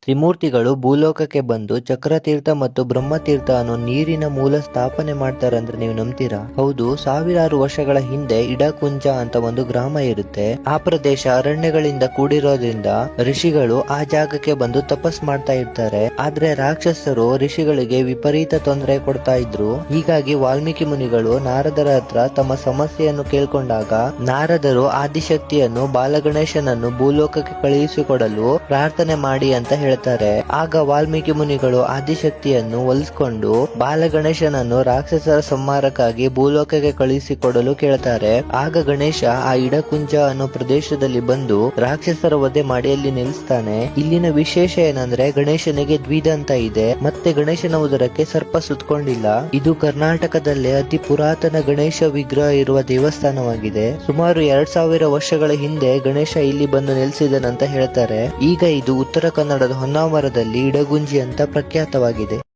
ತ್ರಿಮೂರ್ತಿಗಳು ಭೂಲೋಕಕ್ಕೆ ಬಂದು ಚಕ್ರತೀರ್ಥ ಮತ್ತು ಬ್ರಹ್ಮತೀರ್ಥ ಅನ್ನೋ ನೀರಿನ ಮೂಲ ಸ್ಥಾಪನೆ ಮಾಡ್ತಾರಂದ್ರೆ ನೀವು ನಂಬ್ತೀರಾ? ಹೌದು, ಸಾವಿರಾರು ವರ್ಷಗಳ ಹಿಂದೆ ಇಡಕುಂಜ ಅಂತ ಒಂದು ಗ್ರಾಮ ಇರುತ್ತೆ. ಆ ಪ್ರದೇಶ ಅರಣ್ಯಗಳಿಂದ ಕೂಡಿರೋದ್ರಿಂದ ಋಷಿಗಳು ಆ ಜಾಗಕ್ಕೆ ಬಂದು ತಪಸ್ ಮಾಡ್ತಾ ಇರ್ತಾರೆ. ಆದ್ರೆ ರಾಕ್ಷಸರು ಋಷಿಗಳಿಗೆ ವಿಪರೀತ ತೊಂದರೆ ಕೊಡ್ತಾ ಇದ್ರು. ಹೀಗಾಗಿ ವಾಲ್ಮೀಕಿ ಮುನಿಗಳು ನಾರದರ ಹತ್ರ ತಮ್ಮ ಸಮಸ್ಯೆಯನ್ನು ಕೇಳ್ಕೊಂಡಾಗ ನಾರದರು ಆದಿಶಕ್ತಿಯನ್ನು ಬಾಲಗಣೇಶನನ್ನು ಭೂಲೋಕಕ್ಕೆ ಕಳುಹಿಸಿಕೊಡಲು ಪ್ರಾರ್ಥನೆ ಮಾಡಿ ಅಂತ ಹೇಳ್ತಾರೆ. ಆಗ ವಾಲ್ಮೀಕಿ ಮುನಿಗಳು ಆದಿಶಕ್ತಿಯನ್ನು ಒಲಿಸ್ಕೊಂಡು ಬಾಲಗಣೇಶನನ್ನು ರಾಕ್ಷಸರ ಸಂಹಾರಕ್ಕಾಗಿ ಭೂಲೋಕಕ್ಕೆ ಕಳುಹಿಸಿಕೊಡಲು ಕೇಳ್ತಾರೆ. ಆಗ ಗಣೇಶ ಆ ಇಡಕುಂಜ ಅನ್ನೋ ಪ್ರದೇಶದಲ್ಲಿ ಬಂದು ರಾಕ್ಷಸರ ವಧೆ ಮಾಡಿ ಅಲ್ಲಿ ನಿಲ್ಲಿಸ್ತಾನೆ. ಇಲ್ಲಿನ ವಿಶೇಷ ಏನಂದ್ರೆ ಗಣೇಶನಿಗೆ ದ್ವಿದಂತ ಇದೆ, ಮತ್ತೆ ಗಣೇಶನ ಉದರಕ್ಕೆ ಸರ್ಪ ಸುತ್ತಕೊಂಡಿಲ್ಲ. ಇದು ಕರ್ನಾಟಕದಲ್ಲೇ ಅತಿ ಪುರಾತನ ಗಣೇಶ ವಿಗ್ರಹ ಇರುವ ದೇವಸ್ಥಾನವಾಗಿದೆ. ಸುಮಾರು 2000 ವರ್ಷಗಳ ಹಿಂದೆ ಗಣೇಶ ಇಲ್ಲಿ ಬಂದು ನೆಲೆಸಿದನಂತ ಹೇಳ್ತಾರೆ. ಈಗ ಇದು ಉತ್ತರ ಕನ್ನಡದ ಹೊನ್ನಾವರದಲ್ಲಿ ಇಡಗುಂಜಿ ಅಂತ ಪ್ರಖ್ಯಾತವಾಗಿದೆ.